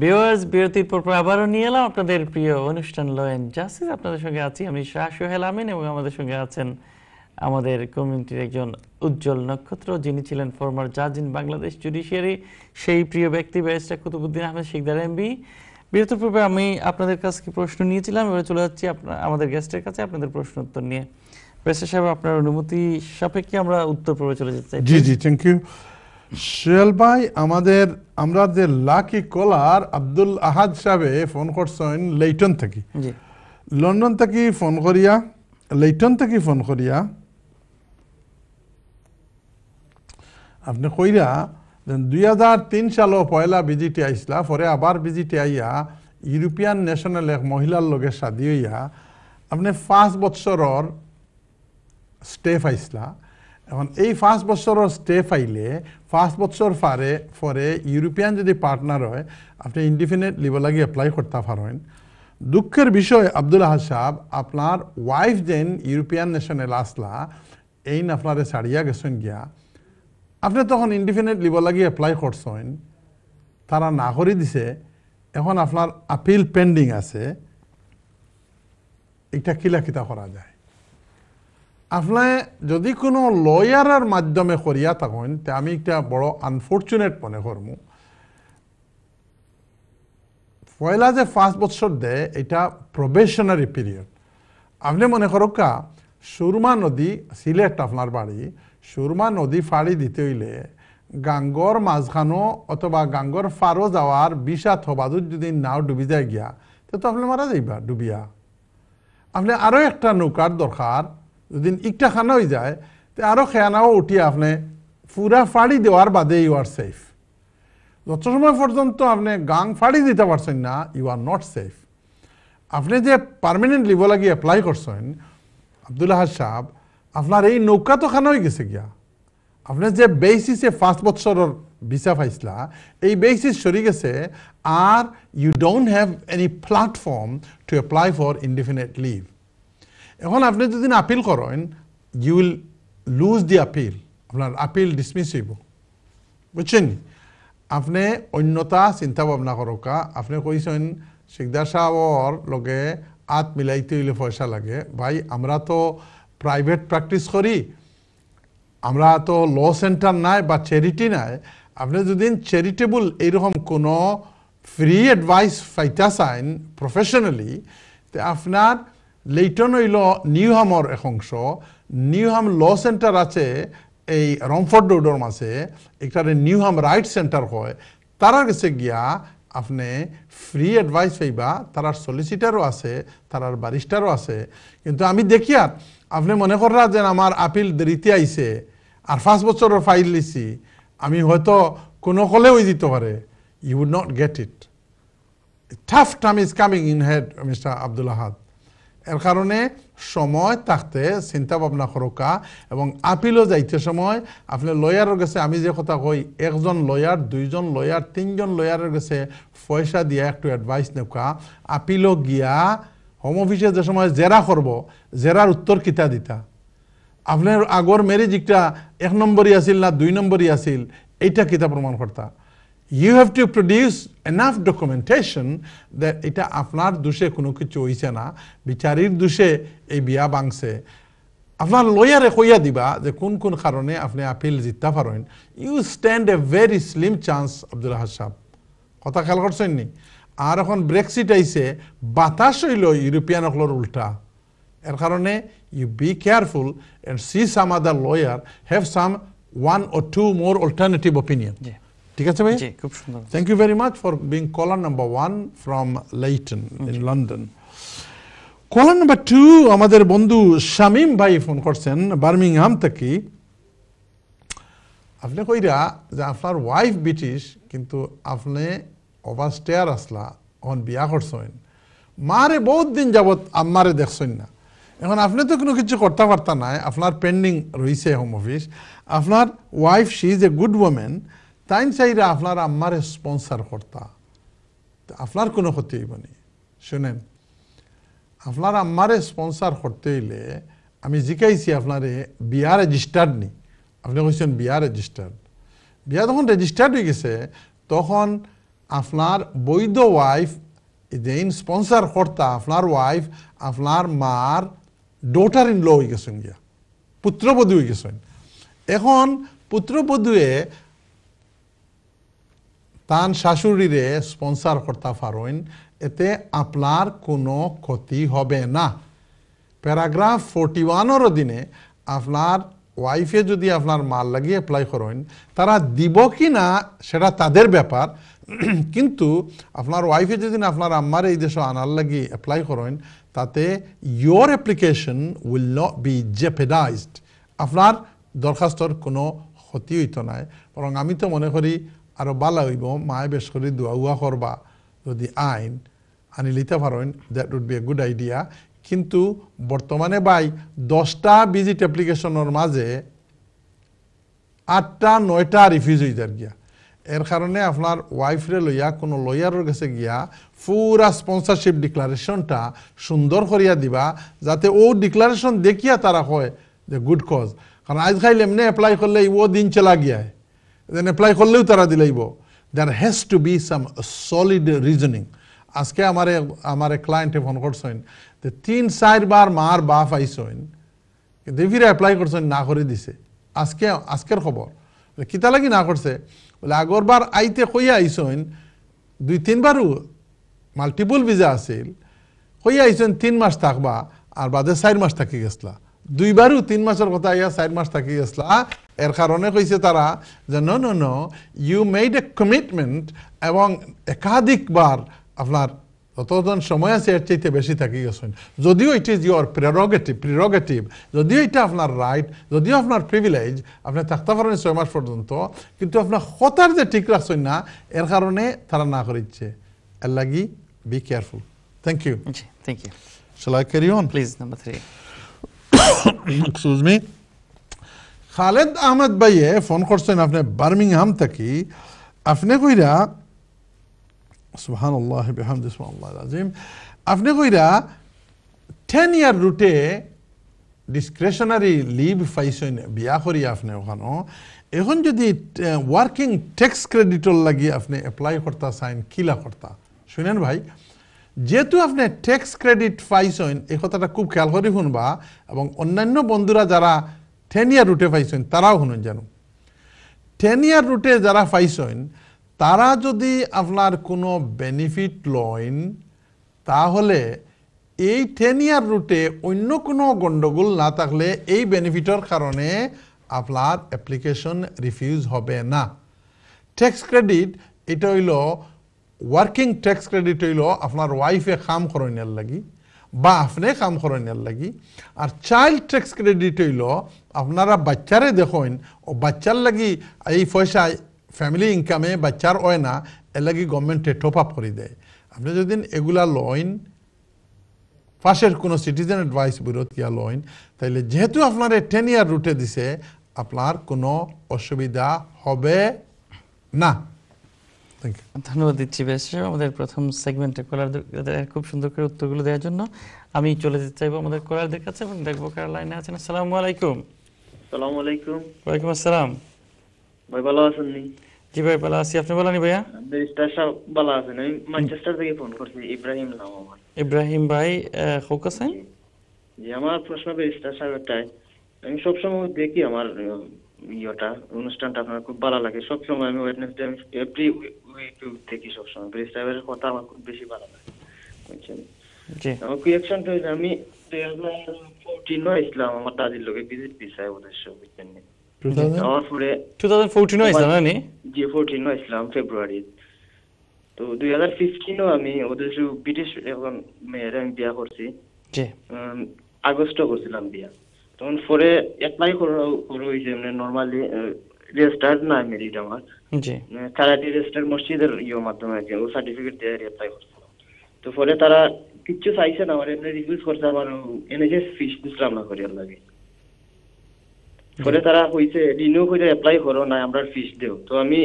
Viewers, বিরতির পর আবারও নিয়ে এলাম আপনাদের প্রিয় অনুষ্ঠান ল এন্ড জাস্টিস। আপনাদের সঙ্গে আছি আমি শাহ সোহেল আমিন এবং আমাদের সঙ্গে আছেন আমাদের কমিউনিটির একজন উজ্জ্বল নক্ষত্র, যিনি ছিলেন ফরমার জাজ ইন বাংলাদেশ জুডিশিয়ারি, সেই প্রিয় ব্যক্তি ব্যারিস্টার কুতুবুদ্দিন আহমেদ শিকদার এমবি। বিরতির পূর্বে আমি আপনাদের কাছে প্রশ্ন নিয়েছিলাম, এবার চলে যাচ্ছি আমাদের গেস্টের কাছে আপনাদের প্রশ্ন উত্তর নিয়ে। ব্যারিস্টার সাহেব, আপনার অনুমতি সাপেক্ষে আমরা উত্তর পূর্বে চলে যেতে চাই। জি জি, থ্যাংক ইউ সোহেল ভাই। আমরা যে লাকি কলার আব্দুল আহাদ সাহেবে ফোন করছেন লেইটন থেকে, লন্ডন থেকে ফোন করিয়া, লেইটন থেকে ফোন করিয়া আপনি কইরা 2003 সালও পয়লা বিজিটি আইসলা, পরে আবার বিজিটি আইয়া ইউরোপিয়ান ন্যাশনাল এক মহিলার লগে শাদি হইয়া আপনি 5 বছরের স্টে পাইসলা। এখন এই 5 বছরের স্টে পাইলে 5 বছর পরে ইউরোপিয়ান যদি পার্টনার হয় আপনি ইনডিফিনিট লিভ লাগি অ্যাপ্লাই করতে পারেন। দুঃখের বিষয় আব্দুল আহাদ সাহেব, আপনার ওয়াইফ যেন ইউরোপিয়ান ন্যাশনাল আসলা, এই আপনারে ছাড়িয়া গেছেন গিয়া, আপনি তখন ইনডিফিনিট লিভ লাগি অ্যাপ্লাই করছেন, তারা না করে দিছে, এখন আপনার আপিল পেন্ডিং আছে, এটা কিলা করা যায়? আপনি যদি কোনো লয়ারের মাধ্যমে করিয়া থাকেন, তে আমি একটা বড় আনফর্চুনেট মনে করব। পয়লা যে 5 বছর দেয় এটা প্রবেশনারি পিরিয়ড। আপনি মনে করোকা সুরমা নদী, সিলেট আপনার বাড়ি, সুরমা নদী ফাড়ি দিতে হইলে গাঙ্গর মাঝখানো অথবা গাঙ্গর ফারো যাওয়ার 20 থবাদুর যদি নাও ডুবি যায় গিয়া, তো আপনি মারা যাইবা ডুবিয়া। আপনি আরও একটা নৌকার দরকার, যদি ইকটা খানা হয়ে যায় তো আরও খেয়ানাও উঠিয়ে আপনি পুরা ফাড়ি দেওয়ার বাদে ইউ আর সেফ। যত সময় পর্যন্ত আপনি গাং ফাড়ি দিতে পারছেন না, ইউ আর নট সেফ। আপনি যে পার্মানেন্ট লিভ লাগি অ্যাপ্লাই করছেন আব্দুল আহাদ সাহেব, আপনার এই নৌকা তো খানা হয়ে গেছে গিয়া। আপনি যে বেসিসে 5 বছরের ভিসা পাইছিলা, এই বেসিস সরি গেছে, আর you don't have any platform to apply for indefinite leave. এখন আপনি যদি আপিল করেন, you will lose the appeal, আপনার আপিল ডিসমিস হইব, বুঝছেন? আপনি অন্যতা চিন্তা ভাবনা করোকা। আপনি কইছেন শিকদার সাহেবর লগে আত মিলাইতে হইলে পয়সা লাগে। ভাই, আমরা তো প্রাইভেট প্র্যাকটিস করি, আমরা তো ল সেন্টার নাই বা চ্যারিটি নাই। আপনি যদি চ্যারিটেবল এইরকম কোনো ফ্রি অ্যাডভাইস পাইতে চান প্রফেশনালি, তো আপনার লেইটন হইল নিউহামর এক অংশ। নিউহাম ল সেন্টার আছে এই রমফোর্ড রোডের মাঝে, এখানে নিউহাম রাইট সেন্টার হয়। তারা গেছে গিয়া আপনি ফ্রি অ্যাডভাইস পাইবা। তারার সলিসিটারও আছে, তারার ব্যারিস্টারও আছে। কিন্তু আমি দেখি আর আপনি মনে করা যে আমার আপিল দেরিতে আইছে আর 5 বছরের ফাইল লিছি, আমি হয়তো কোনো কলে হয়ে যেতে পারে, you would not get it. Tough time is coming in head mister Abdul Ahad. এর কারণে সময় থাকতে চিন্তা ভাবনা করোকা, এবং আপিলও যাইতে সময় আপনি লয়ারের কাছে, আমি যে কথা কই, 1 জন লয়ার, 2 জন লয়ার, 3 জন লয়ারের কাছে পয়সা দিয়া একটু অ্যাডভাইস নেওকা। আপিলও গিয়া হোম অফিসে যে সময় জেরা করব, জেরার উত্তর কিতা দিতা, আপনার আগর ম্যারেজ একটা 1 নম্বরই আসিল না 2 নম্বরই আসিল, এইটা কিতা প্রমাণ করতা। You have to produce enough documentation that এটা আপনার দোষে কোনো কিছু হইছে না, বিচারির দোষে এই বিয়া ভাঙছে। আপনার লয়ারে কইয়া দিবা যে কোন কোন কারণে আপনি আপিল জিততে পারেন। You stand a very slim chance Abdul Ahad সাহেব। কথা খেয়াল করছেন নি? আর এখন ব্রেক্সিট আইছে, বাতাস হইল ইউরোপিয়ান হকলর উল্টা। এর কারণে you be careful and see some other lawyer, have some 1 or 2 more alternative opinion. ঠিক আছে ভাই? জি, খুব সুন্দর। Thank you very much for being caller number 1 from Leighton in London. Caller number 2 আমাদের বন্ধু শামীম ভাই ফোন করছেন বার্মিংহাম থেকে। আপনি কইরা যে আপনার ওয়াইফ ব্রিটিশ, কিন্তু আপনি ওভারস্টেয়ার আসলা, এখন বিয়া করছেন, মারে বহুত দিন যাবত আম্মারে দেখছেন না। এখন আপনি তো কোনো কিছু করতে পারতা নাই, আপনার পেন্ডিং রয়েছে হোম অফিস। আপনার wife, she is a good women, তাই চাইরা আপনার আম্মারে স্পন্সার করতা, আপনার কোনো ক্ষতি হইব না। শুনেন, আপনার আম্মারে স্পন্সার করতে হইলে আমি জিকাইছি আপনারে বিয়া রেজিস্টার্ড নি। আপনি কইছেন বিয়া রেজিস্টার্ড, বিয়া যখন রেজিস্টার্ড হয়ে গেছে তখন আপনার বৈধ ওয়াইফ যে স্পন্সর কর্তা আপনার ওয়াইফ আপনার মার ডটার ইন ল হয়ে গেছেন গিয়া, পুত্রবধূ হয়ে গেছেন। এখন পুত্রবধূয়ে তান শাশুড়িরে স্পন্সর করতে পারেন, এতে আপনার কোনো ক্ষতি হবে না। প্যারাগ্রাফ 41-এর অধীনে আপনার ওয়াইফে যদি আপনার মাল লাগিয়ে অ্যাপ্লাই করেন, তারা দিব কি না সেটা তাদের ব্যাপার, কিন্তু আপনার ওয়াইফে যদি আপনার আম্মার এই দেশে আনার লাগিয়ে অ্যাপ্লাই করেন, তাতে your application will not be jeopardised, আপনার দরখাস্তর কোনো ক্ষতি হইতো না। বরং আমি তো মনে করি আরও ভালো হইব মায়ে বেশ করে দোয়া করবা যদি আইন আনি লিতে পারেন, that would be a good idea. কিন্তু বর্তমানে ভাই 10টা ভিজিট অ্যাপ্লিকেশনের মাঝে 8টা 9টা রিফিউজ হয়ে যার গিয়া। এর কারণে আপনার ওয়াইফরে লইয়া কোনো লয়ারের কাছে গিয়া পুরা স্পন্সরশিপ ডিক্লারেশনটা সুন্দর করিয়া দিবা, যাতে ও ডিক্লারেশন দেখিয়া তারা কয় যে গুড কজ। কারণ আজকাল এমনি অ্যাপ্লাই করলে ও দিন চলা গিয়ায়, দেন অ্যাপ্লাই করলেও তারা দিলাইব। There has to be some solid reasoning. আজকে আমার ক্লায়েন্টে ফোন করছেন যে 3-4 বার মার বাপ আইসেন, কিন্তু ফিরে অ্যাপ্লাই করছেন না করে দিছে। আজকের খবর কিতা লাগি না করছে বলে আগরবার আইতে কইয়া আইসেন 2-3 বারও মাল্টিপল ভিসা আছিল, কইয়া আইসেন 3 মাস থাকবা আর বাদে 4 মাস থাকি গেছলা। 2 বারও 3 মাসের কথা আইয়া 4 মাস থাকি গেছলা। এর কারণে কইছে তারা যে no you made a commitment, এবং একাধিকবার আপনার যতজন সময় আছে এর চাইতে বেশি থাকি গেছেন। যদিও ইট ইজ ইউর প্রিরোগেটিভ, যদিও এটা আপনার রাইট, যদিও আপনার প্রিভিলেজ, আপনি থাকতে পারেন 6 মাস পর্যন্ত, কিন্তু আপনার হতার যে ঠিক রাখছেন না, এর কারণে তারা না করিচ্ছে। এর লাগি be careful. Thank you. Thank you. Shall I carry on? Please number 3। Excuse me. Khaled Ahmed ভাইয়ে ফোন করছেন আপনি বার্মিংহাম থেকে। আপনি কইরা সুবহানাল্লাহ বিহামদি সুবহানাল্লাহিল আযীম, আপনি কইরা 10 ইয়ার রুটে ডিসক্রিশনারি লিভ পাইছেন বিয়া করি আপনি ওখানে। এখন যদি ওয়ার্কিং ট্যাক্স ক্রেডিটর লাগি আপনি অ্যাপ্লাই করতে চাইন, কিলা করতা শুনেন ভাই। যেহেতু আপনি ট্যাক্স ক্রেডিট পাইছেন, এই কথাটা খুব খেয়াল করে শুনবা, এবং অন্যান্য বন্ধুরা যারা 10 ইয়ার রুটে পাইছেন তারাও শুনুন যেন। 10 ইয়ার রুটে যারা পাইছেন তারা যদি আপনার কোনো বেনিফিট লইন, তাহলে এই 10 ইয়ার রুটে অন্য কোনো গণ্ডগোল না থাকলে এই বেনিফিটের কারণে আপনার অ্যাপ্লিকেশন রিফিউজ হবে না। ট্যাক্স ক্রেডিট এটা হইল ওয়ার্কিং ট্যাক্স ক্রেডিট হইল আপনার ওয়াইফে কাম করাইনার লাগি বা আপনি কাম করাইনার লাগি। আর চাইল্ড ট্যাক্স ক্রেডিট হইল আপনারা বাচ্চারে দেখেন ও বাচ্চার লাগি এই পয়সা ফ্যামিলি ইনকামে বাচ্চার হয় না, এর লাগি গভর্নমেন্টে টপ আপ করে দেয়। আপনি যদি এগুলা লইন পাশের কোনো সিটিজেন অ্যাডভাইস বিরোধ কিয়া লইন, তাইলে যেহেতু আপনার 10 ইয়ার রুটে দিছে আপনার কোনো অসুবিধা হবে না। ধন্যবাদ দিচ্ছি বেশ আমাদের প্রথম সেগমেন্টে কলারদের খুব সুন্দর করে উত্তরগুলো দেওয়ার জন্য। আমি চলে যেতে চাইবো আমাদের কলারদের কাছে এবং দেখবো কার লাইনে আছেন। আসসালামু আলাইকুম। আসসালামু আলাইকুম। ওয়ালাইকুম আসসালাম। ভাই ভালো আছেন নি? জি ভাই ভালো আছি, আপনি বলেন ভাইয়া। ব্যারিস্টার সাহেব ভালো আছেন? আমি ম্যানচেস্টার থেকে ফোন করছি, ইব্রাহিম নাম আমার। ইব্রাহিম ভাই হোকাছেন। জি আমার প্রশ্ন ব্যারিস্টার সাহেবটাই, আমি সবসময় দেখি আমার অনুষ্ঠানটা আপনার খুব ভালো লাগে। সবসময় আমি ওয়েডনেসডে এভরি উইক দেখি, সবসময় ব্যারিস্টারের কথা আমার খুব বেশি ভালো লাগে, বুঝছেন? জি আমার কোয়েকশনটা হইছে আমি 2014 ইসলাম আমার দাদির লোকে ভিজিট ভিসায় উদ্দেশ্য, বুঝছেন? 2014 হইছে না নি? জি 14 ইসলাম ফেব্রুয়ারি। তো 2015 আমি ওদের ব্রিটিশ এখন মেয়ের আমি বিয়া করছি। জি আগস্টে করছিলাম বিয়া। তখন পরে অ্যাপ্লাই করা হয়েছে মানে নরমালি রেজিস্টার্ড না মেরিট আমার। জি কারাটি রেজিস্টার্ড মসজিদের মাধ্যমে আছে, ও সার্টিফিকেট দিয়ে অ্যাপ্লাই করছিলাম। তো পরে তারা কিচ্ছু চাইছে না, আমার এমনি রিভিউজ করছে, আমার এনএচএস ফিস দিছিলাম না করিয়ার লাগে। পরে তারা কইছে রিনিউ করে অ্যাপ্লাই করো না, আমরা ফিস দেও। তো আমি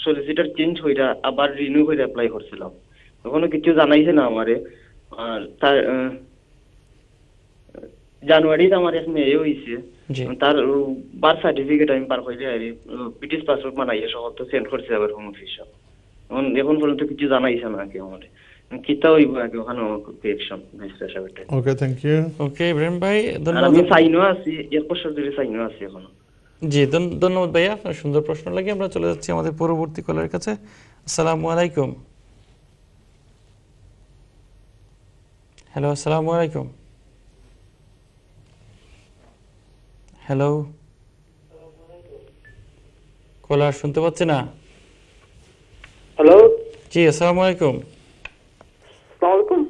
সলিসিটার চেঞ্জ হইরা আবার রিনিউ করে অ্যাপ্লাই করছিলাম, তখনও কিছু জানাইছে না আমারে। আর তার জানুয়ারিতে আমার এক মেয়ে হইছে, তার বার্থ সার্টিফিকেট আমি পার হইলে ব্রিটিশ পাসপোর্ট বানাইয়ে সব তো সেন্ড করছে আবার হোম অফিসে। এখন পর্যন্ত কিছু জানাইছে না কেউ আমার কিতা হইব আগে ওখানে action vice president. Okay, thank you. Okay Ibrahim ভাই, আর ধন্যবাদ। আমি সাইনও আছি, 1 বছর ধরে সাইনও আছি এখনো। জি ধন্যবাদ ভাইয়া, আপনার সুন্দর প্রশ্ন লাগে। আমরা চলে যাচ্ছি আমাদের পরবর্তী কলের কাছে। আসসালামু আলাইকুম। হ্যালো, আসসালামু আলাইকুম। হ্যালো, কলার শুনতে পাচ্ছি না। হ্যালো, জি আসসালামু আলাইকুম। আসসালামু আলাইকুম।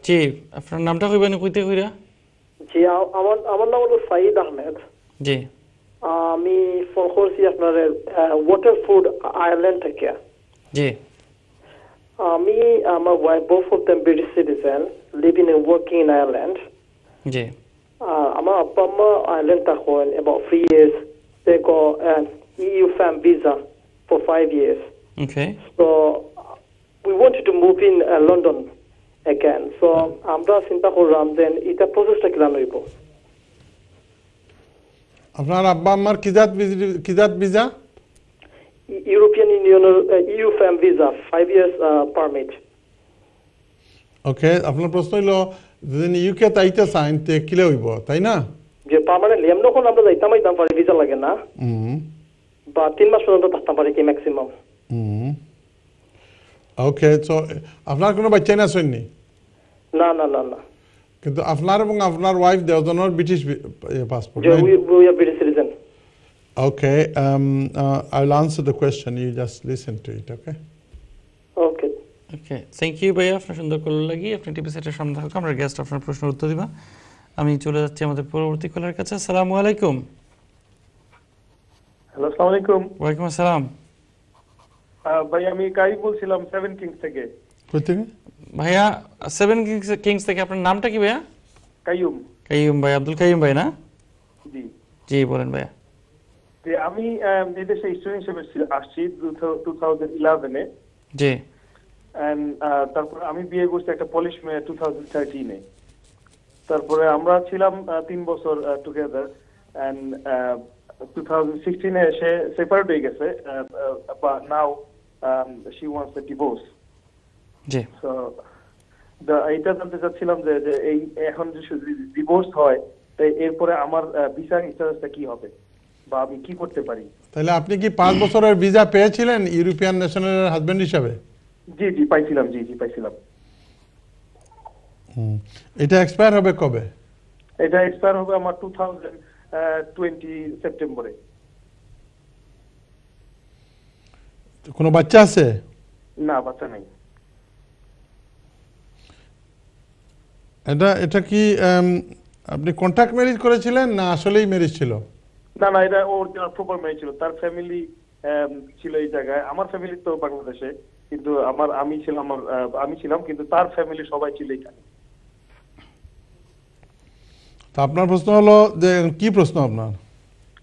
জি আপনার নামটা কইবেন কইতে কইরা? জি আমার নাম হলো সাইদ আহমেদ। জি আমি ফোন করছি আপনার ওয়াটারফোর্ড আয়ারল্যান্ড থেকে। জি আমি আমার wife both of them British citizen living and working in Ireland. জি আমার আব্বা আম্মা আয়ারল্যান্ড থাকেন about 3 years. They got an EU fam visa for 5 years. Okay So we wanted to move in London again. So আমরা চিন্তা করলাম যে এটা প্রসেসটা কিলান হইব। আপনার আব্বা আম্মার কিজাত visa? European Union EU fam visa 5 years permit. Okay, আপনার প্রশ্ন হইল যদি ইউকে তাইতে চাইন তে কিলে হইব, তাই না? যে পার্মানেন্টলি আমরা যখন আমরা যাইতাম পারি ভিসা লাগে না, বা 3 মাস পর্যন্ত থাকতাম পারি কি ম্যাক্সিমাম। ওকে, সো আপনার কোনো বাচ্চা না শুননি? না না না না, কিন্তু আপনার এবং আপনার ওয়াইফ দেওজনের ব্রিটিশ পাসপোর্ট। যে we are British citizen. Okay, I'll answer the question. You just listen to it, okay? Okay. Okay, thank you ভাইয়া, আপনার সুন্দর কল লাগি। আপনি টিভি সেটের সামনে থাকুন, আমরা গেস্ট আপনার প্রশ্নের উত্তর দিবা। আমি চলে যাচ্ছি আমাদের পরবর্তী কলের কাছে। আসসালামু আলাইকুম। হ্যালো, আসসালামু আলাইকুম। ওয়ালাইকুম আসসালাম। ভাই আমি কাই বলছিলাম 7 কিংস থেকে। কই থেকে? ভাইয়া 7 কিংস থেকে। আপনার নামটা কি ভাইয়া? কাইয়ুম। কাইয়ুম ভাই, আব্দুল কাইয়ুম ভাই না? জি জি বলেন ভাইয়া। যে আমি এই দেশে স্টুডেন্ট হিসেবে আসছি 2011 এ। জি এন্ড তারপর আমি বিয়ে করছি একটা পলিশ মেয়ে 2013 এ। তারপরে আমরা ছিলাম 3 বছর টুগেদার এন্ড 2016 এ সে সেপারেট হয়ে গেছে, but now she wants a divorce. জি সো এইটা জানতে চাচ্ছিলাম যে যে এই এখন যদি ডিভোর্স হয় তাই এরপরে আমার ভিসা স্ট্যাটাসটা কি হবে বা আমি কি করতে পারি? তাহলে আপনি কি 5 বছরের ভিসা পেয়েছিলেন ইউরোপিয়ান ন্যাশনালের হাজবেন্ড হিসাবে? জি জি পাইছিলাম, জি জি পাইছিলাম। এটা এক্সপায়ার হবে কবে? এটা এক্সপায়ার হবে আমার 2020 সেপ্টেম্বরে। কোনো বাচ্চা আছে? না, বাচ্চা নাই। এটা কি আপনি কন্ট্রাক্ট ম্যারেজ করেছিলেন না আসলেই ম্যারেজ ছিল? না না, এটা ওর প্রপার ম্যারেজ ছিল। তার ফ্যামিলি ছিল এই জায়গায়, আমার ফ্যামিলি তো বাংলাদেশে, কিন্তু আমি ছিলাম কিন্তু তার ফ্যামিলি সবাই ছিল এখানে। তো আপনার প্রশ্ন হলো যে কি প্রশ্ন আপনার?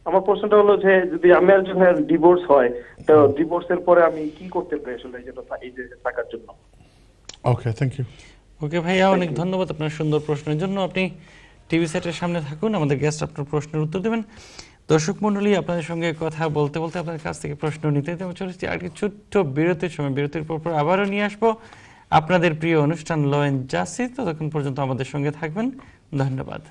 আমার প্রশ্নটা হলো যে যদি আমি আর যখন ডিভোর্স হয় তো ডিভোর্সের পরে আমি কি করতে পারি আসলে এই যে থাকার জন্য? ওকে, থ্যাংক ইউ। ওকে ভাইয়া, অনেক ধন্যবাদ আপনার সুন্দর প্রশ্নের জন্য। আপনি টিভি সেটের সামনে থাকুন, আমাদের গেস্ট আপনার প্রশ্নের উত্তর দেবেন। দর্শক মণ্ডলী, আপনাদের সঙ্গে কথা বলতে বলতে আপনাদের কাছ থেকে প্রশ্ন নিতে চলেছি আর কি ছোট্ট বিরতির সময়। বিরতির পর আবারও নিয়ে আসবো আপনাদের প্রিয় অনুষ্ঠান ল এন্ড জাস্টিস। ততক্ষণ পর্যন্ত আমাদের সঙ্গে থাকবেন। ধন্যবাদ।